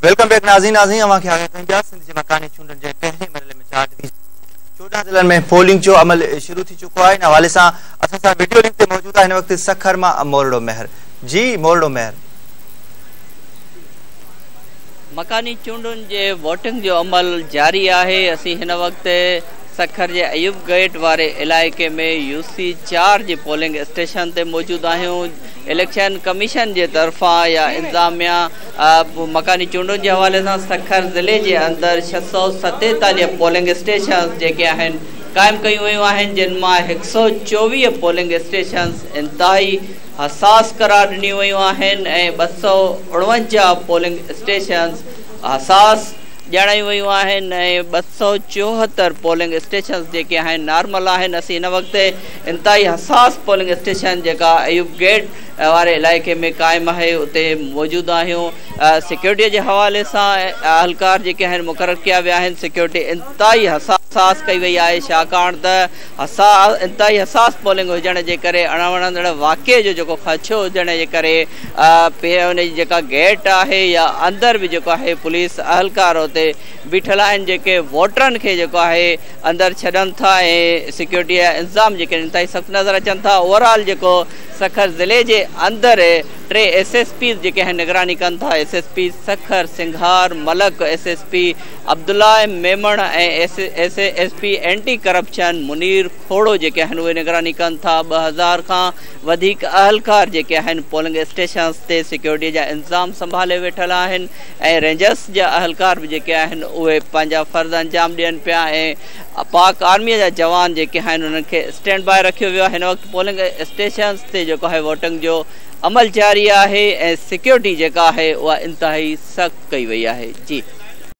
Welcome back नाज़रीन अवां खे आगाह कयूं पिया सिंध जे मकानी चूंडनि जे पहले मरहले में 4 डिवीजन 14 ज़िलनि में पोलिंग जो अमल शुरू थी चुको आहे। इन हवाले सां असां सां वीडियो लिंक ते मौजूद आहे हिन वक्त सखर मां मोरड़ो महर। जी मोरड़ो महर, मकानी चूंडुनि जे वोटिंग जो अमल जारी आहे। असीं हिन वक्त सखर जे अयूब गेट वारे इलाइक़े में UC 4 जे पोलिंग स्टेशन ते मौजूद आहियूं। इलेक्शन कमीशन जे तरफ़ां या इंतज़ामिया मकानी चूंडुनि जे हवाले सां सखर ज़िले जे अंदरि 647 पोलिंग स्टेशन जेके आहिनि क़ाइमु कयूं वयूं आहिनि, जिन मां 124 पोलिंग स्टेशन इंतहाई हसास करार ॾिनियूं वयूं आहिनि ऐं 249 पोलिंग स्टेशन हसास ॼाणायूं वयूं आहिनि ऐं 274 पोलिंग स्टेशन जेके आहिनि नॉर्मल आहिनि। असीं हिन वक़्तु इंतहाई हसास पोलिंग स्टेशन जेका अयूब गेट वारे इलाइक़े में क़ाइमु आहे उते मौजूदु आहियूं। सिक्योरिटीअ जे हवाले सां अहलकार जेके आहिनि मुक़ररु कया विया आहिनि। सिक्योरिटी इंतहाई हसास कई वई आहे छाकाणि त इंतहाई हसास पोलिंग हुजण जे करे अणवणंदड़ वाक़े जो जेको ख़दशो हुजण जे करे हुनजी जेका गेट आहे या अंदरि बि जेको आहे पुलिस अहलकार उते बीठल आहिनि जेके वोटरनि खे जेको आहे अंदरि छॾनि था ऐं सिक्योरिटी जा इंतज़ाम जेके इंतहाई सख़्तु नज़र अचनि था। ओवरऑल जेको सखर ज़िले जे अंदरि 3 SSP जेके आहिनि निगरानी कनि था। SSP सखर सिंघार मलक, SSP अब्दुल्ला मेमण ऐं SSP एंटी करप्शन मुनीर खोड़ो जेके आहिनि उहे निगरानी कनि था। 2000 खां वधीक अहलकार जेके आहिनि पोलिंग स्टेशन ते सिक्योरिटी जा इंतज़ाम संभाले वेठल आहिनि ऐं रेंजर्स जा अहलकार बि जेके आहिनि उहे पंहिंजा फ़र्ज़ अंजाम ॾियनि पिया ऐं पाक आर्मीअ जा जवान जेके आहिनि उन्हनि खे स्टैंड बाय रखियो वियो आहे। हिन वक़्तु पोलिंग स्टेशन ते जेको आहे वोटिंग जो अमल जारी आहे ऐं सिक्योरिटी जेका आहे उहा इंतहाई सख़्तु कई वई आहे। जी